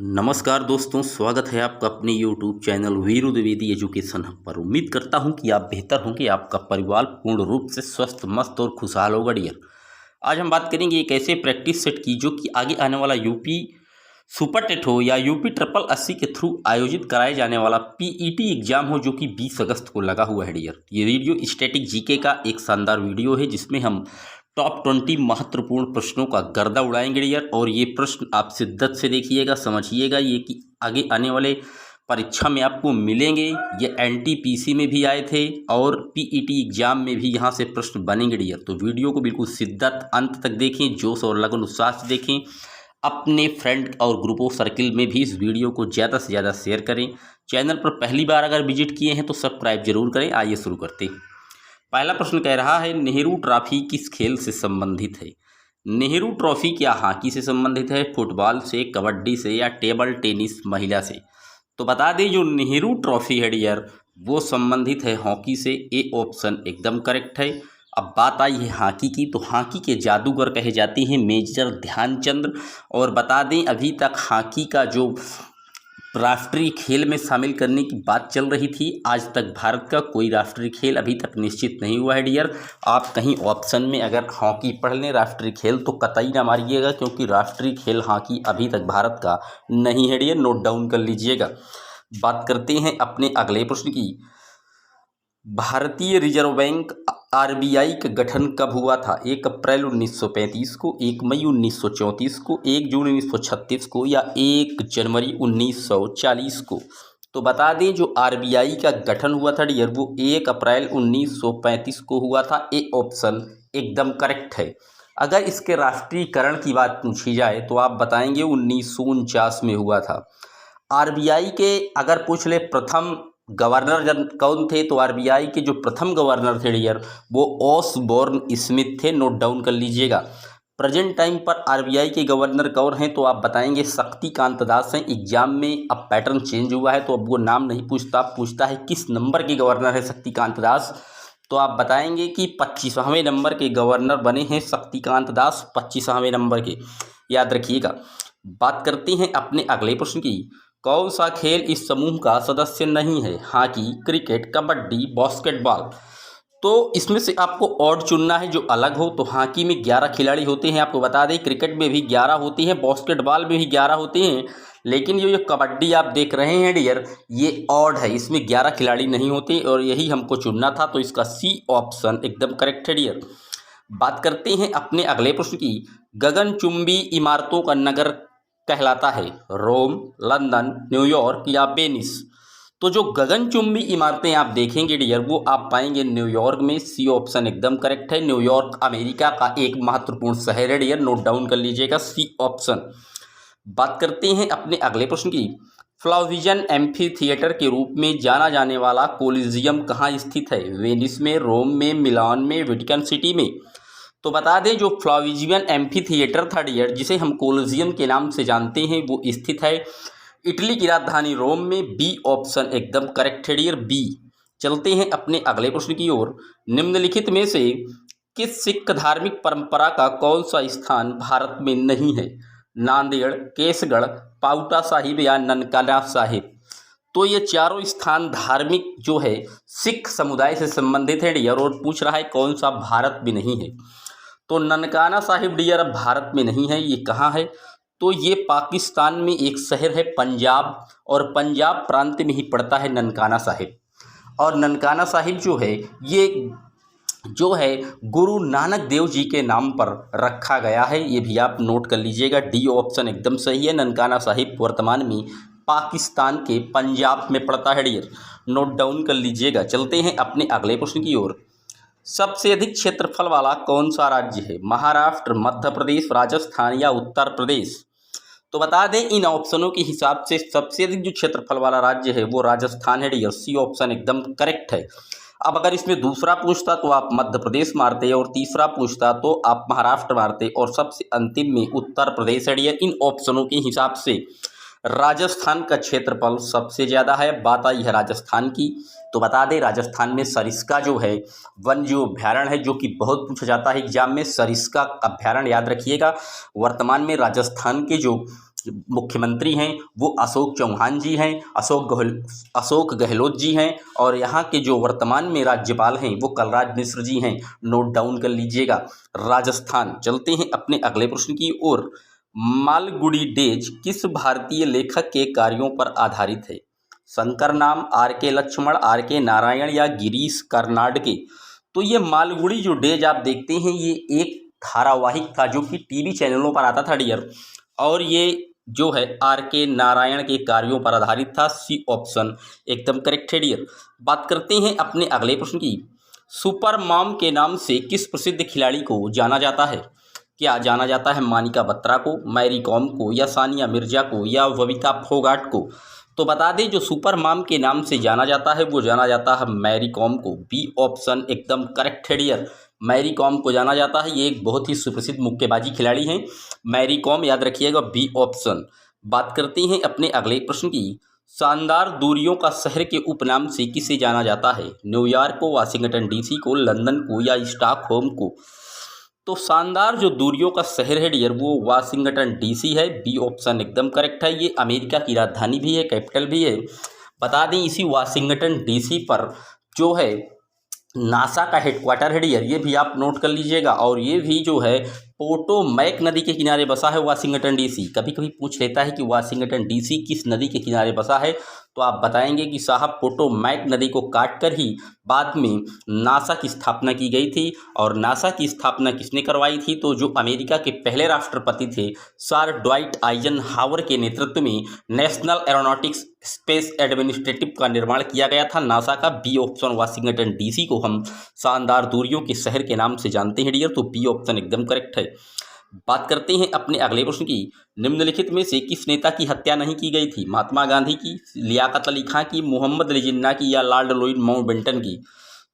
नमस्कार दोस्तों, स्वागत है आपका अपने YouTube channel Veeru Dwivedi education hub पर। उम्मीद करता हूं कि आप बेहतर होंगे, आपका परिवार पूर्ण रूप से स्वस्थ, मस्त और खुशहाल होगा डियर। आज हम बात करेंगे एक ऐसे प्रैक्टिस सेट की जो कि आगे आने वाला यूपी सुपर टेट हो या यूपी 8080 के थ्रू आयोजित कराए जाने वाला पीईटी एग्जाम हो, जो कि 20 अगस्त को लगा हुआ है डियर। ये वीडियो स्टैटिक जीके का एक शानदार वीडियो है जिसमें हम टॉप 20 महत्वपूर्ण प्रश्नों का गर्दा उड़ाएंगे डियर। और ये प्रश्न आप शिद्दत से देखिएगा, समझिएगा ये कि आगे आने वाले परीक्षा में आपको मिलेंगे। ये एनटीपीसी में भी आए थे और पीईटी एग्जाम में भी यहाँ से प्रश्न बनेंगे डियर। तो वीडियो को बिल्कुल शिद्दत अंत तक देखें, जोश और लगन उत्साह से देखें। अपने फ्रेंड और ग्रुप ऑफ सर्किल में भी इस वीडियो को ज़्यादा से ज़्यादा शेयर करें। चैनल पर पहली बार अगर विजिट किए हैं तो सब्सक्राइब जरूर करें। आइए शुरू करते हैं। पहला प्रश्न कह रहा है, नेहरू ट्रॉफी किस खेल से संबंधित है? नेहरू ट्रॉफी क्या हॉकी से संबंधित है, फुटबॉल से, कबड्डी से या टेबल टेनिस महिला से? तो बता दें जो नेहरू ट्रॉफी है डियर वो संबंधित है हॉकी से। ए ऑप्शन एकदम करेक्ट है। अब बात आई है हॉकी की, तो हॉकी के जादूगर कहे जाते हैं मेजर ध्यानचंद। और बता दें अभी तक हॉकी का जो राष्ट्रीय खेल में शामिल करने की बात चल रही थी, आज तक भारत का कोई राष्ट्रीय खेल अभी तक निश्चित नहीं हुआ है डियर। आप कहीं ऑप्शन में अगर हॉकी पढ़ लें राष्ट्रीय खेल तो कतई ना मारिएगा, क्योंकि राष्ट्रीय खेल हॉकी अभी तक भारत का नहीं है डियर, नोट डाउन कर लीजिएगा। बात करते हैं अपने अगले प्रश्न की। भारतीय रिजर्व बैंक आरबीआई का गठन कब हुआ था? 1 अप्रैल 1935 को, 1 मई 1934 को, 1 जून 1936 को या 1 जनवरी 1940 को? तो बता दें जो आरबीआई का गठन हुआ था डियर वो 1 अप्रैल 1935 को हुआ था। ए ऑप्शन एकदम करेक्ट है। अगर इसके राष्ट्रीयकरण की बात पूछी जाए तो आप बताएंगे 1949 में हुआ था। आरबीआई के अगर पूछ ले प्रथम गवर्नर कौन थे, तो आरबीआई के जो प्रथम गवर्नर थे डियर वो ऑसबोर्न स्मिथ थे, नोट डाउन कर लीजिएगा। प्रेजेंट टाइम पर आरबीआई के गवर्नर कौन हैं तो आप बताएंगे शक्तिकांत दास हैं। एग्जाम में अब पैटर्न चेंज हुआ है तो अब वो नाम नहीं पूछता, पूछता है किस नंबर के गवर्नर है शक्तिकांत दास। तो आप बताएंगे कि 25वें नंबर के गवर्नर बने हैं शक्तिकांत दास, 25वें नंबर के, याद रखिएगा। बात करते हैं अपने अगले प्रश्न की। कौन सा खेल इस समूह का सदस्य नहीं है? Hockey, cricket, kabaddi, basketball? तो इसमें से आपको ऑड चुनना है जो अलग हो। तो हॉकी में 11 खिलाड़ी होते हैं, आपको बता दें। क्रिकेट में भी 11 होती हैं, बास्केटबॉल में भी 11 होते हैं। लेकिन ये जो कबड्डी आप देख रहे हैं डियर ये ऑड है, इसमें 11 खिलाड़ी नहीं होते और यही हमको चुनना था। तो इसका सी ऑप्शन एकदम करेक्ट है डियर। बात करते हैं अपने अगले प्रश्न की। गगनचुंबी इमारतों का नगर कहलाता है रोम, लंदन, न्यूयॉर्क या वेनिस? तो जो गगनचुंबी इमारतें आप देखेंगे डियर वो आप पाएंगे न्यूयॉर्क में। सी ऑप्शन एकदम करेक्ट है। न्यूयॉर्क अमेरिका का एक महत्वपूर्ण शहर है डियर, नोट डाउन कर लीजिएगा, सी ऑप्शन। बात करते हैं अपने अगले प्रश्न की। फ्लाविजन एम्फी थिएटर के रूप में जाना जाने वाला कोलिजियम कहाँ स्थित है? वेनिस में, रोम में, मिलान में, वेटिकन सिटी में? तो बता दें जो फ्लाविजियन एम्फी थिएटर था डियर जिसे हम कोलिजियम के नाम से जानते हैं वो स्थित है इटली की राजधानी रोम में। बी ऑप्शन एकदम करेक्ट है डियर, बी। चलते हैं अपने अगले प्रश्न की ओर। निम्नलिखित में से किस सिख धार्मिक परंपरा का कौन सा स्थान भारत में नहीं है? नांदेड़, केसगढ़, पाउटा साहिब या ननकाना साहिब? तो ये चारों स्थान धार्मिक जो है सिख समुदाय से संबंधित है डियर, और पूछ रहा है कौन सा भारत में नहीं है। तो ननकाना साहिब डियर अब भारत में नहीं है। ये कहाँ है? तो ये पाकिस्तान में एक शहर है पंजाब, और पंजाब प्रांत में ही पड़ता है ननकाना साहिब। और ननकाना साहिब जो है ये जो है गुरु नानक देव जी के नाम पर रखा गया है, ये भी आप नोट कर लीजिएगा। डी ऑप्शन एकदम सही है। ननकाना साहिब वर्तमान में पाकिस्तान के पंजाब में पड़ता है डियर, नोट डाउन कर लीजिएगा। चलते हैं अपने अगले प्रश्न की ओर। सबसे अधिक क्षेत्रफल वाला कौन सा राज्य है? महाराष्ट्र, मध्य प्रदेश, राजस्थान या उत्तर प्रदेश? तो बता दें इन ऑप्शनों के हिसाब से सबसे अधिक जो क्षेत्रफल वाला राज्य है वो राजस्थान है डियर, सी ऑप्शन एकदम करेक्ट है। अब अगर इसमें दूसरा पूछता तो आप मध्य प्रदेश मारते, और तीसरा पूछता तो आप महाराष्ट्र मारते, और सबसे अंतिम में उत्तर प्रदेश है डियर। इन ऑप्शनों के हिसाब से राजस्थान का क्षेत्रफल सबसे ज़्यादा है। बात आई है राजस्थान की, तो बता दें राजस्थान में सरिस्का जो है वन जीव अभ्यारण्य है, जो कि बहुत पूछा जाता है एग्जाम में। सरिस्का अभ्यारण्य याद रखिएगा। वर्तमान में राजस्थान के जो मुख्यमंत्री हैं वो अशोक चौहान जी हैं, अशोक गहलोत जी हैं, और यहाँ के जो वर्तमान में राज्यपाल हैं वो कलराज मिश्र जी हैं। नोट डाउन कर लीजिएगा। राजस्थान, चलते हैं अपने अगले प्रश्न की ओर। मालगुडी डेज किस भारतीय लेखक के कार्यों पर आधारित है? शंकर नाम, आर के लक्ष्मण, आर के नारायण या गिरीश कर्नाड के? तो ये मालगुडी जो डेज आप देखते हैं ये एक धारावाहिक था जो कि टीवी चैनलों पर आता था डियर, और ये जो है आर के नारायण के कार्यों पर आधारित था। सी ऑप्शन एकदम करेक्ट है डियर। बात करते हैं अपने अगले प्रश्न की। सुपर मॉम के नाम से किस प्रसिद्ध खिलाड़ी को जाना जाता है? क्या जाना जाता है मानिका बत्रा को, मैरी कॉम को, या सानिया मिर्जा को, या बबीता फोगाट को? तो बता दें जो सुपर मॉम के नाम से जाना जाता है वो जाना जाता है मैरी कॉम को। बी ऑप्शन एकदम करेक्ट है डियर। मैरी कॉम को जाना जाता है, ये एक बहुत ही सुप्रसिद्ध मुक्केबाजी खिलाड़ी हैं मैरी कॉम, याद रखिएगा बी ऑप्शन। बात करते हैं अपने अगले प्रश्न की। शानदार दूरियों का शहर के उपनाम से किसे जाना जाता है? न्यूयॉर्क को, वाशिंगटन डीसी को, लंदन को, या स्टॉकहोम को? तो शानदार जो दूरियों का शहर है डियर वो वाशिंगटन डीसी है। बी ऑप्शन एकदम करेक्ट है। ये अमेरिका की राजधानी भी है, कैपिटल भी है। बता दें इसी वाशिंगटन डीसी पर जो है नासा का हेडक्वार्टर है डियर, ये भी आप नोट कर लीजिएगा। और ये भी जो है पोटोमैक नदी के किनारे बसा है वाशिंगटन डीसी। कभी कभी पूछ लेता है कि वाशिंगटन डीसी किस नदी के किनारे बसा है, तो आप बताएंगे कि साहब पोटोमैक नदी को काट कर ही बाद में नासा की स्थापना की गई थी। और नासा की स्थापना किसने करवाई थी? तो जो अमेरिका के पहले राष्ट्रपति थे सर ड्वाइट आइजनहावर के नेतृत्व में नेशनल एरोनॉटिक्स स्पेस एडमिनिस्ट्रेटिव का निर्माण किया गया था नासा का। बी ऑप्शन वाशिंगटन डीसी को हम शानदार दूरियों के शहर के नाम से जानते हैं डियर, तो बी ऑप्शन एकदम करेक्ट है। बात करते हैं अपने अगले प्रश्न की। निम्नलिखित में से किस नेता की हत्या नहीं की गई थी? महात्मा गांधी की, लियाकत अली खां की, मोहम्मद अली जिन्ना की, या लॉर्ड लॉयड माउंटबेटन की?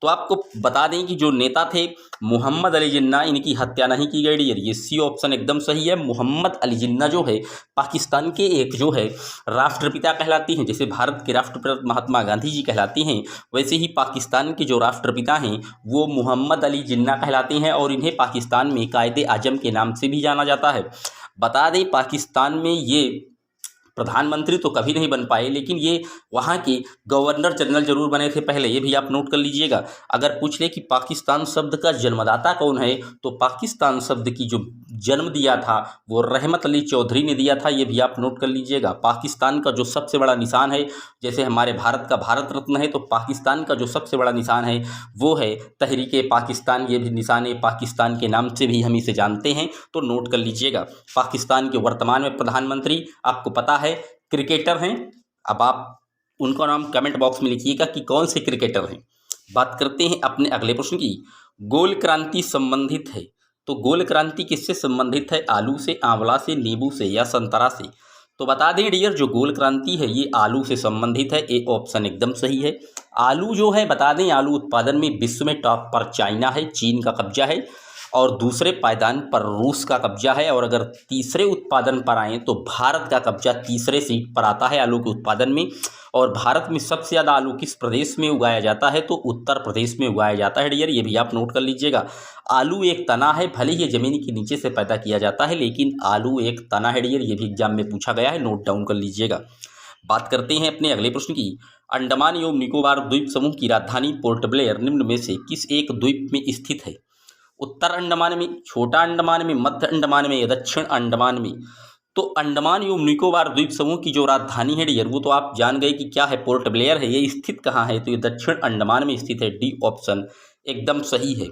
तो आपको बता दें कि जो नेता थे मोहम्मद अली जिन्ना, इनकी हत्या नहीं की गई डियर, ये सी ऑप्शन एकदम सही है। मोहम्मद अली जिन्ना जो है पाकिस्तान के एक जो है राष्ट्रपिता कहलाती हैं। जैसे भारत के राष्ट्रपिता महात्मा गांधी जी कहलाती हैं, वैसे ही पाकिस्तान के जो राष्ट्रपिता हैं वो मोहम्मद अली जिन्ना कहलाते हैं, और इन्हें पाकिस्तान में कायदे आजम के नाम से भी जाना जाता है। बता दें पाकिस्तान में ये प्रधानमंत्री तो कभी नहीं बन पाए, लेकिन ये वहाँ के गवर्नर जनरल जरूर बने थे पहले, ये भी आप नोट कर लीजिएगा। अगर पूछ ले कि पाकिस्तान शब्द का जन्मदाता कौन है, तो पाकिस्तान शब्द की जो जन्म दिया था वो रहमत अली चौधरी ने दिया था, ये भी आप नोट कर लीजिएगा। पाकिस्तान का जो सबसे बड़ा निशान है, जैसे हमारे भारत का भारत रत्न है, तो पाकिस्तान का जो सबसे बड़ा निशान है वो है तहरीके पाकिस्तान, ये भी निशान है पाकिस्तान के नाम से भी हम इसे जानते हैं, तो नोट कर लीजिएगा। पाकिस्तान के वर्तमान में प्रधानमंत्री आपको पता है क्रिकेटर हैं। अब आप उनका नाम कमेंट बॉक्स में लिखिएगा कि कौन से क्रिकेटर हैं। बात करते हैं अपने अगले प्रश्न की। गोल क्रांति संबंधित है, तो गोल क्रांति किससे संबंधित है? आलू से, आंवला से, नींबू से, या संतरा से? तो बता दें डियर जो गोल क्रांति है ये आलू से संबंधित है। ए ऑप्शन एकदम सही है। आलू जो है बता दें आलू उत्पादन में विश्व में टॉप पर चाइना है, चीन का कब्जा है, और दूसरे पायदान पर रूस का कब्जा है, और अगर तीसरे उत्पादन पर आएँ तो भारत का कब्जा तीसरे सीट पर आता है आलू के उत्पादन में। और भारत में सबसे ज़्यादा आलू किस प्रदेश में उगाया जाता है? तो उत्तर प्रदेश में उगाया जाता है डियर, ये भी आप नोट कर लीजिएगा। आलू एक तना है, भले ही ज़मीन के नीचे से पैदा किया जाता है, लेकिन आलू एक तना है डियर, ये भी एग्जाम में पूछा गया है, नोट डाउन कर लीजिएगा। बात करते हैं अपने अगले प्रश्न की। अंडमान एवं निकोबार द्वीप समूह की राजधानी पोर्ट ब्लेयर निम्न में से किस एक द्वीप में स्थित है? उत्तर अंडमान में, छोटा अंडमान में, मध्य अंडमान में, या दक्षिण अंडमान में? तो अंडमान एवं निकोबार द्वीप समूह की जो राजधानी है डियर वो तो आप जान गए कि क्या है, पोर्ट ब्लेयर है। ये स्थित कहाँ है? तो ये दक्षिण अंडमान में स्थित है। डी ऑप्शन एकदम सही है।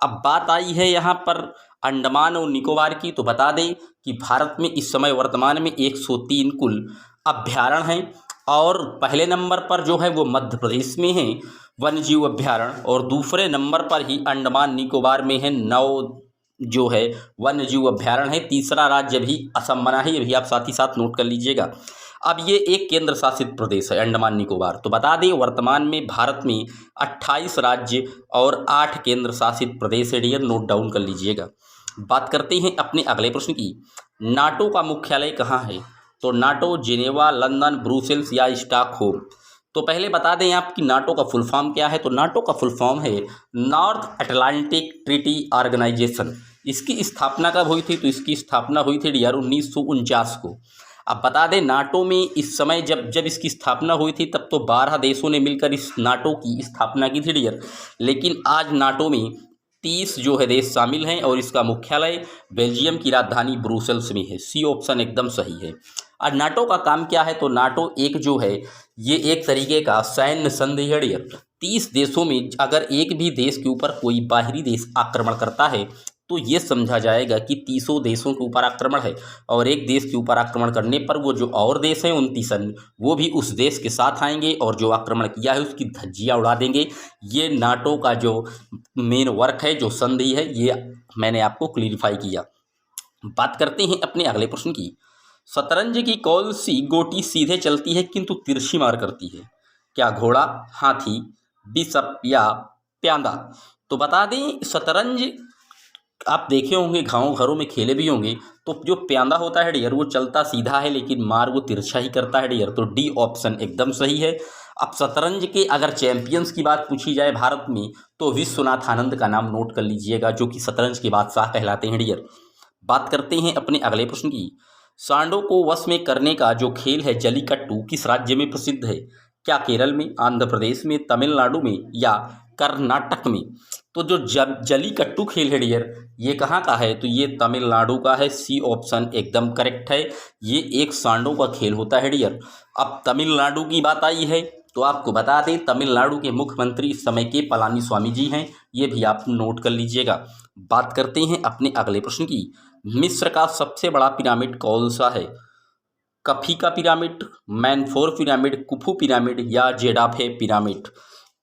अब बात आई है यहाँ पर अंडमान और निकोबार की, तो बता दें कि भारत में इस समय वर्तमान में 103 कुल अभ्यारण्य हैं, और पहले नंबर पर जो है वो मध्य प्रदेश में है वन्यजीव अभ्यारण्य, और दूसरे नंबर पर ही अंडमान निकोबार में है 9 जो है वन्यजीव अभ्यारण्य है। तीसरा राज्य भी असम बना है, ये भी आप साथ ही साथ नोट कर लीजिएगा। अब ये एक केंद्र शासित प्रदेश है अंडमान निकोबार। तो बता दें वर्तमान में भारत में 28 राज्य और 8 केंद्र शासित प्रदेश है डियर, नोट डाउन कर लीजिएगा। बात करते हैं अपने अगले प्रश्न की। नाटो का मुख्यालय कहाँ है? तो नाटो जिनेवा, लंदन, ब्रुसेल्स, या स्टॉकहोम? तो पहले बता दें आप कि नाटो का फुल फॉर्म क्या है। तो नाटो का फुल फॉर्म है नॉर्थ अटलांटिक ट्रीटी ऑर्गेनाइजेशन। इसकी स्थापना कब हुई थी? तो इसकी स्थापना हुई थी डियर 1949 को। अब बता दें नाटो में इस समय जब इसकी स्थापना हुई थी तब तो 12 देशों ने मिलकर इस नाटो की स्थापना की थी डियर, लेकिन आज नाटो में 30 जो है देश शामिल हैं और इसका मुख्यालय बेल्जियम की राजधानी ब्रुसेल्स में है। सी ऑप्शन एकदम सही है। आज नाटो का काम क्या है, तो नाटो एक जो है ये एक तरीके का सैन्य संधि है डियर। 30 देशों में अगर एक भी देश के ऊपर कोई बाहरी देश आक्रमण करता है तो ये समझा जाएगा कि 30 देशों के ऊपर आक्रमण है, और एक देश के ऊपर आक्रमण करने पर वो जो और देश हैं 29 वो भी उस देश के साथ आएंगे और जो आक्रमण किया है उसकी धज्जियाँ उड़ा देंगे। ये नाटो का जो मेन वर्क है, जो संधि है, ये मैंने आपको क्लियरिफाई किया। बात करते हैं अपने अगले प्रश्न की। शतरंज की कौन सी गोटी सीधे चलती है किंतु तिरछी मार करती है? क्या घोड़ा, हाथी, बिशप या प्यादा? तो बता दें शतरंज आप देखे होंगे, गाँव घरों में खेले भी होंगे, तो जो प्यादा होता है डियर वो चलता सीधा है लेकिन मार वो तिरछा ही करता है डियर। तो डी ऑप्शन एकदम सही है। अब शतरंज के अगर चैंपियंस की बात पूछी जाए भारत में तो विश्वनाथ आनंद का नाम नोट कर लीजिएगा, जो कि शतरंज के बादशाह कहलाते हैं डियर। बात करते हैं अपने अगले प्रश्न की। सांडों को वश में करने का जो खेल है जलीकट्टू किस राज्य में प्रसिद्ध है? क्या केरल में, आंध्र प्रदेश में, तमिलनाडु में या कर्नाटक में? तो जो जलीकट्टू खेल है डियर ये कहाँ का है? तो ये तमिलनाडु का है। सी ऑप्शन एकदम करेक्ट है। ये एक सांडों का खेल होता है डियर। अब तमिलनाडु की बात आई है तो आपको बता दें तमिलनाडु के मुख्यमंत्री इस समय के पलानी स्वामी जी हैं, ये भी आप नोट कर लीजिएगा। बात करते हैं अपने अगले प्रश्न की। मिस्र का सबसे बड़ा पिरामिड कौन सा है? कफी का पिरामिड, मैनफोर पिरामिड, कुफू पिरामिड या जेडाफे पिरामिड?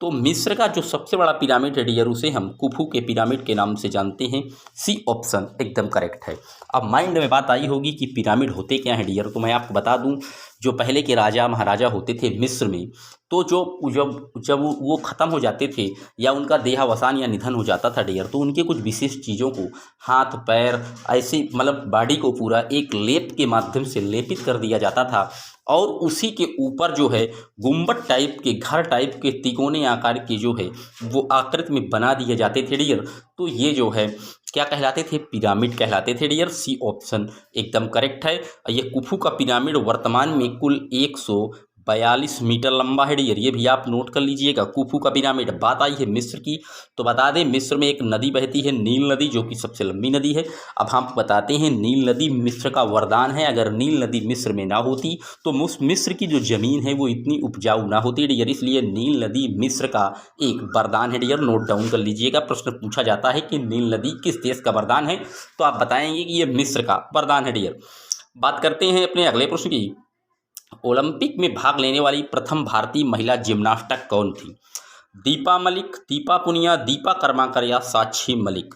तो मिस्र का जो सबसे बड़ा पिरामिड है डियर उसे हम कुफू के पिरामिड के नाम से जानते हैं। सी ऑप्शन एकदम करेक्ट है। अब माइंड में बात आई होगी कि पिरामिड होते क्या हैं डियर, तो मैं आपको बता दूं जो पहले के राजा महाराजा होते थे मिस्र में, तो जब वो ख़त्म हो जाते थे या उनका देहावसान या निधन हो जाता था डियर, तो उनके कुछ विशेष चीज़ों को हाथ पैर ऐसे मतलब बॉडी को पूरा एक लेप के माध्यम से लेपित कर दिया जाता था और उसी के ऊपर जो है गुम्बद टाइप के घर टाइप के तिकोने आकार के जो है वो आकृति में बना दिए जाते थे डियर। तो ये जो है क्या कहलाते थे? पिरामिड कहलाते थे डियर। सी ऑप्शन एकदम करेक्ट है। ये कुफू का पिरामिड वर्तमान में कुल 142 मीटर लंबा है डियर, ये भी आप नोट कर लीजिएगा कुफू का पिरामिड। बात आई है मिस्र की, तो बता दें मिस्र में एक नदी बहती है नील नदी, जो कि सबसे लंबी नदी है। अब हम बताते हैं नील नदी मिस्र का वरदान है। अगर नील नदी मिस्र में ना होती तो मिस्र की जो ज़मीन है वो इतनी उपजाऊ ना होती डियर, इसलिए नील नदी मिस्र का एक वरदान है डियर, नोट डाउन कर लीजिएगा। प्रश्न पूछा जाता है कि नील नदी किस देश का वरदान है, तो आप बताएंगे कि ये मिस्र का वरदान है डियर। बात करते हैं अपने अगले प्रश्न की। ओलंपिक में भाग लेने वाली प्रथम भारतीय महिला जिम्नास्टक कौन थी? दीपा मलिक, दीपा पुनिया, दीपा कर्माकर या साक्षी मलिक?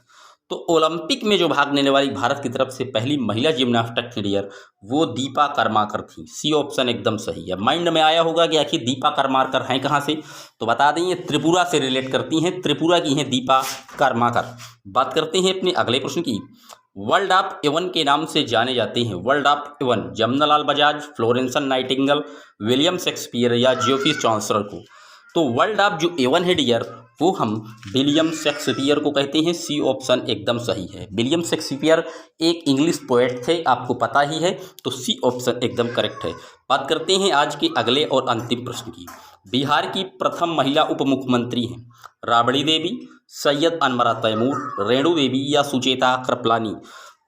तो ओलंपिक में जो भाग लेने वाली भारत की तरफ से पहली महिला जिम्नास्टक थी डियर वो दीपा कर्माकर थी। सी ऑप्शन एकदम सही है। माइंड में आया होगा कि आखिर दीपा कर्माकर हैं कहाँ से, तो बता दें ये त्रिपुरा से रिलेट करती हैं, त्रिपुरा की हैं दीपा कर्माकर। बात करते हैं अपने अगले प्रश्न की। वर्ल्ड ऑफ एवन के नाम से जाने जाते हैं world of Avon Jamnalal Bajaj, Florence Nightingale, William Shakespeare या जेफरी चौसर को? तो वर्ल्ड ऑफ जो एवन है डियर वो हम विलियम शेक्सपियर को कहते हैं। सी ऑप्शन एकदम सही है। विलियम शेक्सपियर एक इंग्लिश पोएट थे, आपको पता ही है, तो सी ऑप्शन एकदम करेक्ट है। बात करते हैं आज के अगले और अंतिम प्रश्न की। बिहार की प्रथम महिला उप मुख्यमंत्री हैं राबड़ी देवी, सैयद अनवरा तैमूर, रेणु देवी या सुचेता कृपलानी?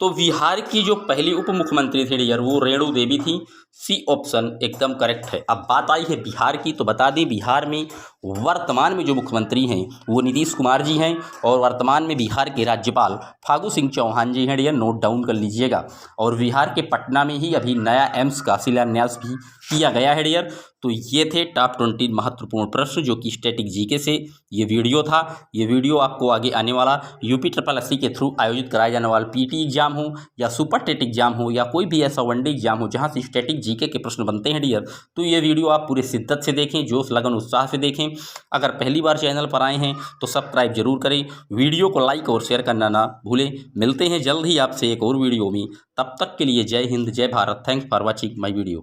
तो बिहार की जो पहली उप मुख्यमंत्री थी डियर वो रेणु देवी थी। सी ऑप्शन एकदम करेक्ट है। अब बात आई है बिहार की, तो बता दें बिहार में वर्तमान में जो मुख्यमंत्री हैं वो नीतीश कुमार जी हैं और वर्तमान में बिहार के राज्यपाल फागू सिंह चौहान जी हैं डियर, नोट डाउन कर लीजिएगा। और बिहार के पटना में ही अभी नया एम्स का शिलान्यास भी किया गया है डियर। तो ये थे टॉप 20 महत्वपूर्ण प्रश्न जो कि स्टैटिक जीके से ये वीडियो था। ये वीडियो आपको आगे आने वाला UPSSC के थ्रू आयोजित कराया जाने वाला PT एग्जाम हो या सुपर टेट एग्जाम हो या कोई भी ऐसा वनडे एग्जाम हो जहाँ से स्टैटिक जीके के प्रश्न बनते हैं डियर, तो ये वीडियो आप पूरे शिद्दत से देखें, जोश लगन उत्साह से देखें। अगर पहली बार चैनल पर आए हैं तो सब्सक्राइब जरूर करें, वीडियो को लाइक और शेयर करना ना भूलें। मिलते हैं जल्द ही आपसे एक और वीडियो में, तब तक के लिए जय हिंद जय Bharat. Thanks for watching my video.